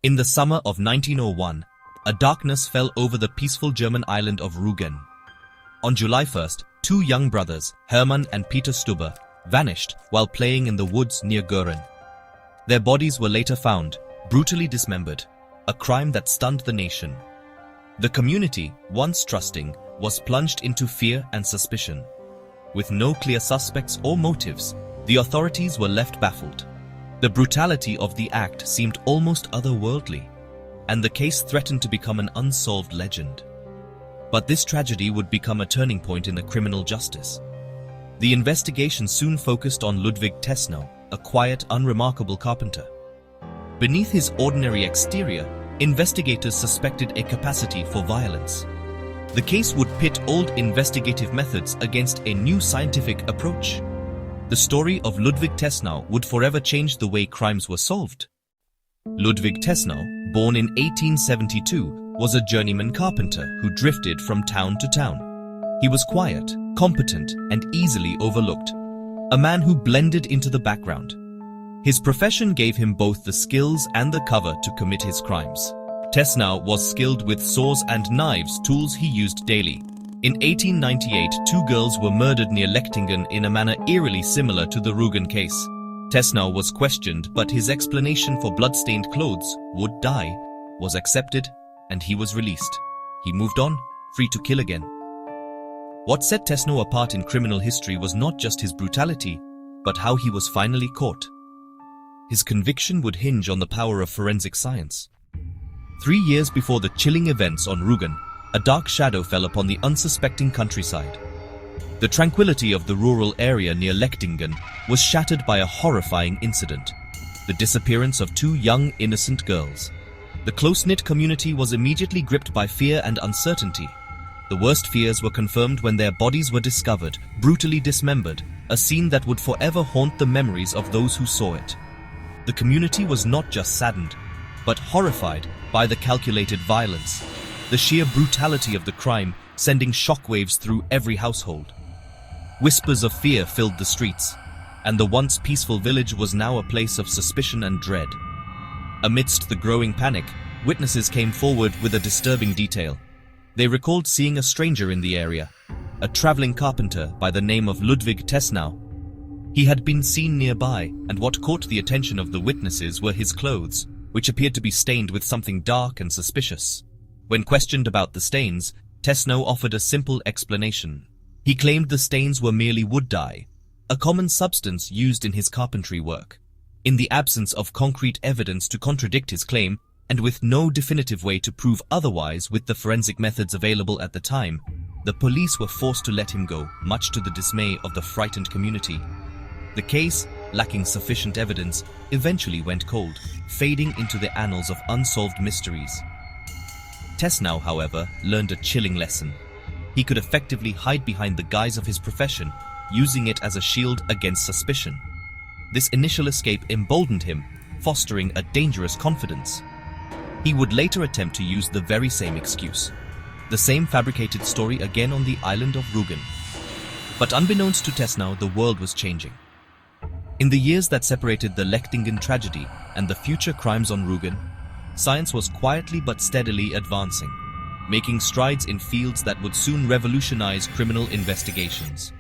In the summer of 1901, a darkness fell over the peaceful German island of Rügen. On July 1st, two young brothers, Hermann and Peter Stubbe, vanished while playing in the woods near Göhren. Their bodies were later found, brutally dismembered, a crime that stunned the nation. The community, once trusting, was plunged into fear and suspicion. With no clear suspects or motives, the authorities were left baffled. The brutality of the act seemed almost otherworldly, and the case threatened to become an unsolved legend. But this tragedy would become a turning point in the criminal justice. The investigation soon focused on Ludwig Tessnow, a quiet, unremarkable carpenter. Beneath his ordinary exterior, investigators suspected a capacity for violence. The case would pit old investigative methods against a new scientific approach. The story of Ludwig Tessnow would forever change the way crimes were solved. Ludwig Tessnow, born in 1872, was a journeyman carpenter who drifted from town to town. He was quiet, competent, and easily overlooked, a man who blended into the background. His profession gave him both the skills and the cover to commit his crimes. Tessnow was skilled with saws and knives, tools he used daily. In 1898, two girls were murdered near Lechtingen in a manner eerily similar to the Rügen case. Tessnow was questioned, but his explanation for blood-stained clothes, would die, was accepted, and he was released. He moved on, free to kill again. What set Tessnow apart in criminal history was not just his brutality, but how he was finally caught. His conviction would hinge on the power of forensic science. 3 years before the chilling events on Rügen, a dark shadow fell upon the unsuspecting countryside. The tranquility of the rural area near Lechtingen was shattered by a horrifying incident: the disappearance of two young, innocent girls. The close-knit community was immediately gripped by fear and uncertainty. The worst fears were confirmed when their bodies were discovered, brutally dismembered, a scene that would forever haunt the memories of those who saw it. The community was not just saddened, but horrified by the calculated violence, the sheer brutality of the crime sending shockwaves through every household. Whispers of fear filled the streets, and the once peaceful village was now a place of suspicion and dread. Amidst the growing panic, witnesses came forward with a disturbing detail. They recalled seeing a stranger in the area, a traveling carpenter by the name of Ludwig Tessnow. He had been seen nearby, and what caught the attention of the witnesses were his clothes, which appeared to be stained with something dark and suspicious. When questioned about the stains, Tessnow offered a simple explanation. He claimed the stains were merely wood dye, a common substance used in his carpentry work. In the absence of concrete evidence to contradict his claim, and with no definitive way to prove otherwise with the forensic methods available at the time, the police were forced to let him go, much to the dismay of the frightened community. The case, lacking sufficient evidence, eventually went cold, fading into the annals of unsolved mysteries. Tessnow, however, learned a chilling lesson. He could effectively hide behind the guise of his profession, using it as a shield against suspicion. This initial escape emboldened him, fostering a dangerous confidence. He would later attempt to use the very same excuse. The same fabricated story again on the island of Rügen. But unbeknownst to Tessnow, the world was changing. In the years that separated the Lechtingen tragedy and the future crimes on Rügen, science was quietly but steadily advancing, making strides in fields that would soon revolutionize criminal investigations.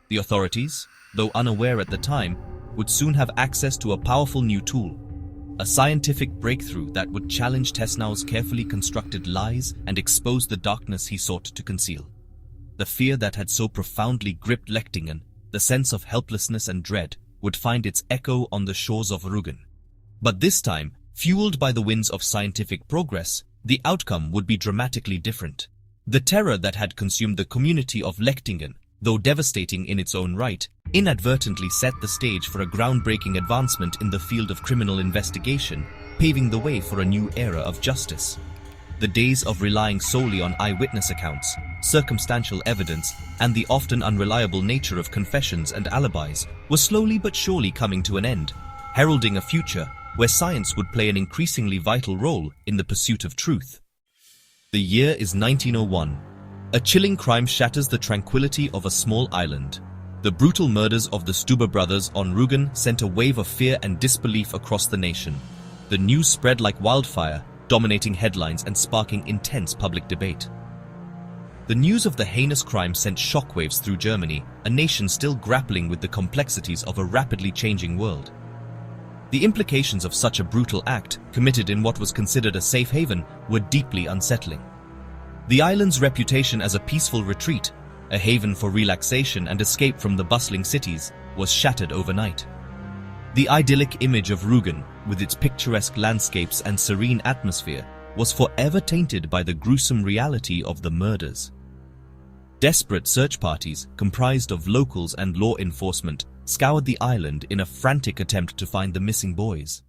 The authorities, though unaware at the time, would soon have access to a powerful new tool, a scientific breakthrough that would challenge Tessnow's carefully constructed lies and expose the darkness he sought to conceal. The fear that had so profoundly gripped Lechtingen, the sense of helplessness and dread, would find its echo on the shores of Rügen. But this time, fueled by the winds of scientific progress, the outcome would be dramatically different. The terror that had consumed the community of Lechtingen, though devastating in its own right, inadvertently set the stage for a groundbreaking advancement in the field of criminal investigation, paving the way for a new era of justice. The days of relying solely on eyewitness accounts, circumstantial evidence, and the often unreliable nature of confessions and alibis were slowly but surely coming to an end, heralding a future where science would play an increasingly vital role in the pursuit of truth. The year is 1901. A chilling crime shatters the tranquility of a small island. The brutal murders of the Stubbe brothers on Rügen sent a wave of fear and disbelief across the nation. The news spread like wildfire, dominating headlines and sparking intense public debate. The news of the heinous crime sent shockwaves through Germany, a nation still grappling with the complexities of a rapidly changing world. The implications of such a brutal act, committed in what was considered a safe haven, were deeply unsettling. The island's reputation as a peaceful retreat, a haven for relaxation and escape from the bustling cities, was shattered overnight. The idyllic image of Rügen, with its picturesque landscapes and serene atmosphere, was forever tainted by the gruesome reality of the murders. Desperate search parties, comprised of locals and law enforcement, scoured the island in a frantic attempt to find the missing boys.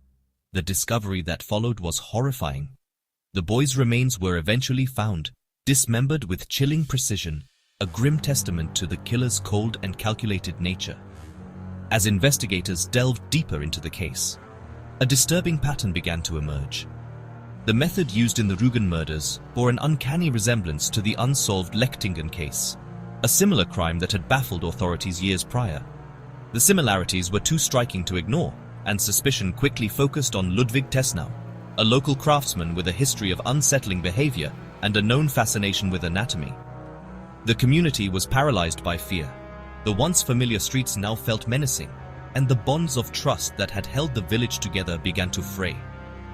The discovery that followed was horrifying. The boys' remains were eventually found, dismembered with chilling precision, a grim testament to the killer's cold and calculated nature. As investigators delved deeper into the case, a disturbing pattern began to emerge. The method used in the Rügen murders bore an uncanny resemblance to the unsolved Lechtingen case, a similar crime that had baffled authorities years prior. The similarities were too striking to ignore, and suspicion quickly focused on Ludwig Tessnow, a local craftsman with a history of unsettling behavior and a known fascination with anatomy. The community was paralyzed by fear. The once familiar streets now felt menacing, and the bonds of trust that had held the village together began to fray.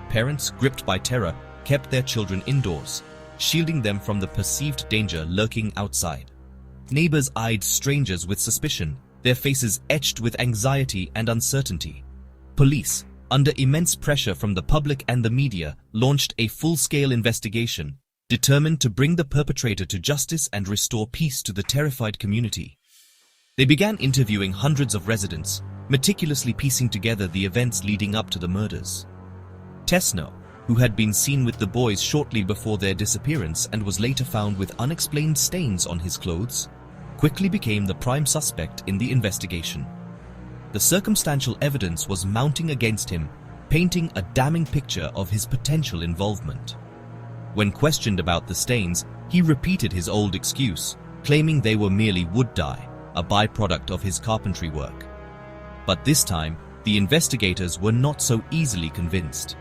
Parents, gripped by terror, kept their children indoors, shielding them from the perceived danger lurking outside. Neighbors eyed strangers with suspicion, their faces etched with anxiety and uncertainty. Police, under immense pressure from the public and the media, launched a full-scale investigation, determined to bring the perpetrator to justice and restore peace to the terrified community. They began interviewing hundreds of residents, meticulously piecing together the events leading up to the murders. Tessnow, who had been seen with the boys shortly before their disappearance and was later found with unexplained stains on his clothes, quickly became the prime suspect in the investigation. The circumstantial evidence was mounting against him, painting a damning picture of his potential involvement. When questioned about the stains, he repeated his old excuse, claiming they were merely wood dye, a byproduct of his carpentry work. But this time, the investigators were not so easily convinced.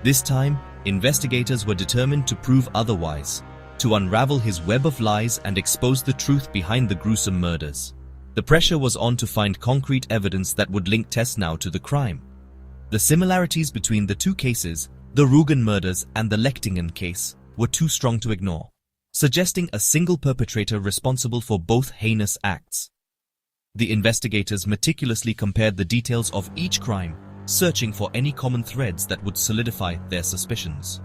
This time, investigators were determined to prove otherwise, to unravel his web of lies and expose the truth behind the gruesome murders. The pressure was on to find concrete evidence that would link Tessnow to the crime. The similarities between the two cases, the Rügen murders and the Lechtingen case, were too strong to ignore, suggesting a single perpetrator responsible for both heinous acts. The investigators meticulously compared the details of each crime, searching for any common threads that would solidify their suspicions.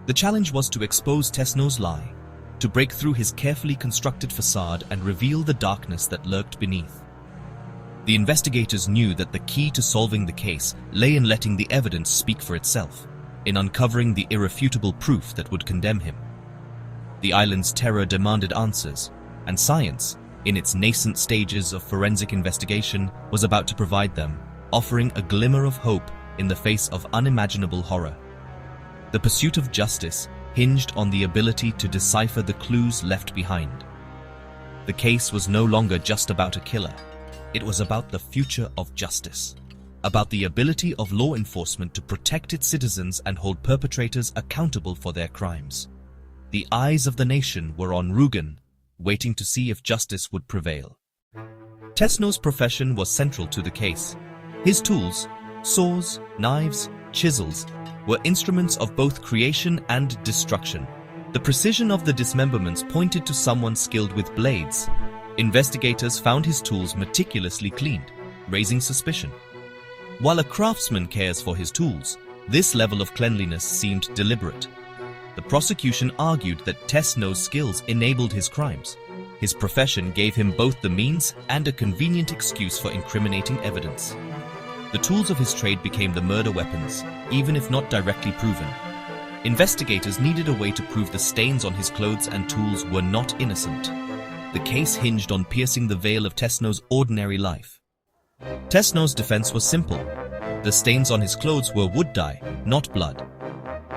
The challenge was to expose Tessnow's lie, to break through his carefully constructed facade and reveal the darkness that lurked beneath. The investigators knew that the key to solving the case lay in letting the evidence speak for itself, in uncovering the irrefutable proof that would condemn him. The island's terror demanded answers, and science, in its nascent stages of forensic investigation, was about to provide them, offering a glimmer of hope in the face of unimaginable horror. The pursuit of justice hinged on the ability to decipher the clues left behind. The case was no longer just about a killer. It was about the future of justice, about the ability of law enforcement to protect its citizens and hold perpetrators accountable for their crimes. The eyes of the nation were on Rügen, waiting to see if justice would prevail. Tessnow's profession was central to the case. His tools, saws, knives, chisels, were instruments of both creation and destruction. The precision of the dismemberments pointed to someone skilled with blades. Investigators found his tools meticulously cleaned, raising suspicion. While a craftsman cares for his tools, this level of cleanliness seemed deliberate. The prosecution argued that Tessnow's skills enabled his crimes. His profession gave him both the means and a convenient excuse for incriminating evidence. The tools of his trade became the murder weapons, even if not directly proven. Investigators needed a way to prove the stains on his clothes and tools were not innocent. The case hinged on piercing the veil of Tessnow's ordinary life. Tessnow's defense was simple. The stains on his clothes were wood dye, not blood.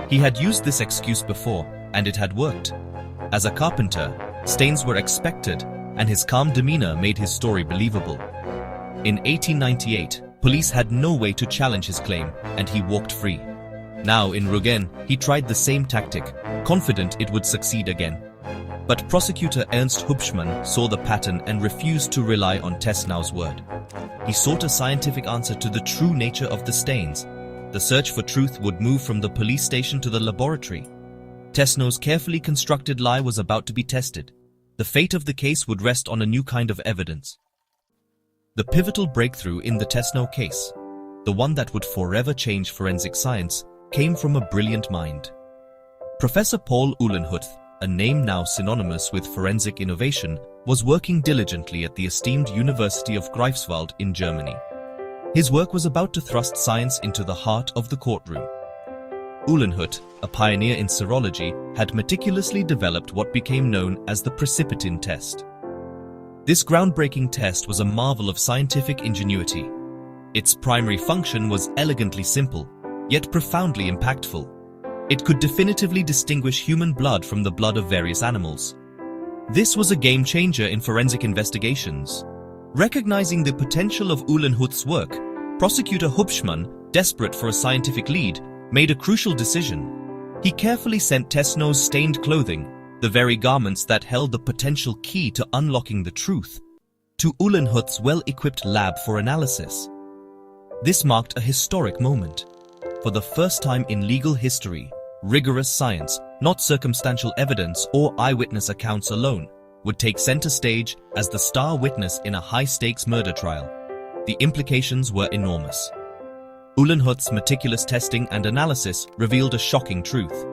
He had used this excuse before, and it had worked. As a carpenter, stains were expected, and his calm demeanor made his story believable. In 1898, police had no way to challenge his claim, and he walked free. Now in Rügen, he tried the same tactic, confident it would succeed again. But prosecutor Ernst Hubschmann saw the pattern and refused to rely on Tessnow's word. He sought a scientific answer to the true nature of the stains. The search for truth would move from the police station to the laboratory. Tessnow's carefully constructed lie was about to be tested. The fate of the case would rest on a new kind of evidence. The pivotal breakthrough in the Tessnow case, the one that would forever change forensic science, came from a brilliant mind. Professor Paul Uhlenhuth, a name now synonymous with forensic innovation, was working diligently at the esteemed University of Greifswald in Germany. His work was about to thrust science into the heart of the courtroom. Uhlenhuth, a pioneer in serology, had meticulously developed what became known as the precipitin test. This groundbreaking test was a marvel of scientific ingenuity. Its primary function was elegantly simple, yet profoundly impactful. It could definitively distinguish human blood from the blood of various animals. This was a game-changer in forensic investigations. Recognizing the potential of Uhlenhuth's work, prosecutor Hubschmann, desperate for a scientific lead, made a crucial decision. He carefully sent Tessnow's stained clothing, the very garments that held the potential key to unlocking the truth, to Uhlenhuth's well-equipped lab for analysis. This marked a historic moment. For the first time in legal history, rigorous science, not circumstantial evidence or eyewitness accounts alone, would take center stage as the star witness in a high-stakes murder trial. The implications were enormous. Uhlenhuth's meticulous testing and analysis revealed a shocking truth.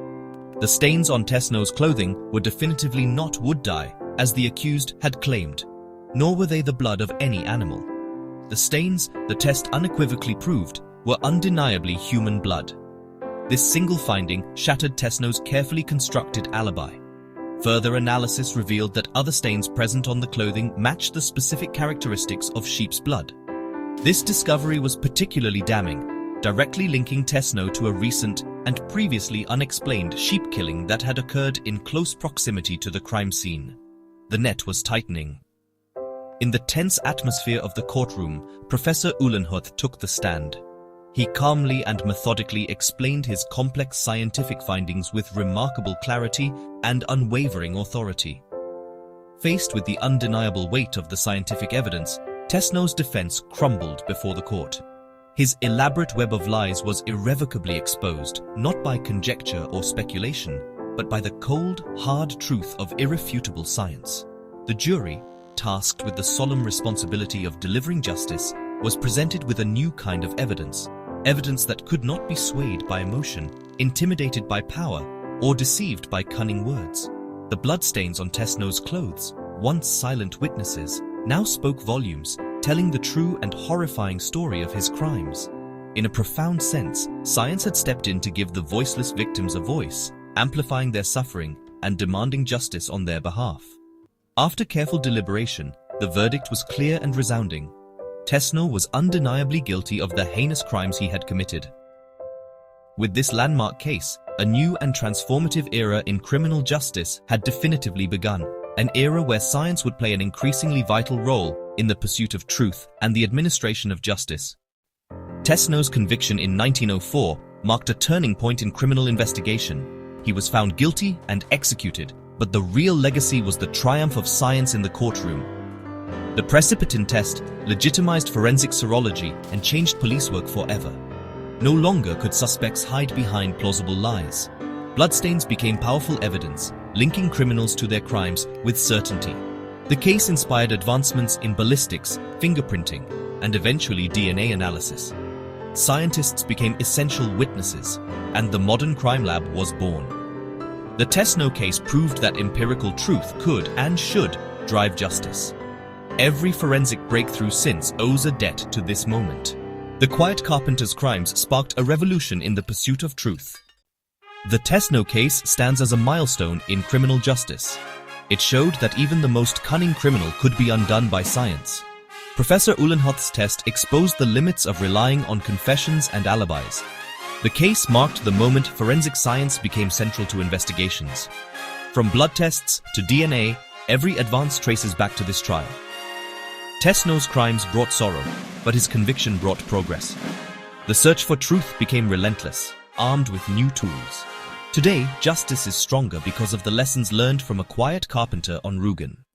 The stains on Tessnow's clothing were definitively not wood dye, as the accused had claimed, nor were they the blood of any animal. The stains, the test unequivocally proved, were undeniably human blood. This single finding shattered Tessnow's carefully constructed alibi. Further analysis revealed that other stains present on the clothing matched the specific characteristics of sheep's blood. This discovery was particularly damning, directly linking Tessnow to a recent and previously unexplained sheep killing that had occurred in close proximity to the crime scene. The net was tightening. In the tense atmosphere of the courtroom, Professor Uhlenhuth took the stand. He calmly and methodically explained his complex scientific findings with remarkable clarity and unwavering authority. Faced with the undeniable weight of the scientific evidence, Tessnow's defense crumbled before the court. His elaborate web of lies was irrevocably exposed, not by conjecture or speculation, but by the cold, hard truth of irrefutable science. The jury, tasked with the solemn responsibility of delivering justice, was presented with a new kind of evidence. Evidence that could not be swayed by emotion, intimidated by power, or deceived by cunning words. The bloodstains on Tessnow's clothes, once silent witnesses, now spoke volumes, telling the true and horrifying story of his crimes. In a profound sense, science had stepped in to give the voiceless victims a voice, amplifying their suffering and demanding justice on their behalf. After careful deliberation, the verdict was clear and resounding. Tessnow was undeniably guilty of the heinous crimes he had committed. With this landmark case, a new and transformative era in criminal justice had definitively begun, an era where science would play an increasingly vital role in the pursuit of truth and the administration of justice. Tessnow's conviction in 1904 marked a turning point in criminal investigation. He was found guilty and executed, but the real legacy was the triumph of science in the courtroom. The precipitin test legitimized forensic serology and changed police work forever. No longer could suspects hide behind plausible lies. Bloodstains became powerful evidence, linking criminals to their crimes with certainty. The case inspired advancements in ballistics, fingerprinting, and eventually DNA analysis. Scientists became essential witnesses, and the modern crime lab was born. The Tessnow case proved that empirical truth could and should drive justice. Every forensic breakthrough since owes a debt to this moment. The quiet Carpenter's crimes sparked a revolution in the pursuit of truth. The Tessnow case stands as a milestone in criminal justice. It showed that even the most cunning criminal could be undone by science. Professor Uhlenhuth's test exposed the limits of relying on confessions and alibis. The case marked the moment forensic science became central to investigations. From blood tests to DNA, every advance traces back to this trial. Tessnow's crimes brought sorrow, but his conviction brought progress. The search for truth became relentless. armed with new tools. Today, justice is stronger because of the lessons learned from a quiet carpenter on Rügen.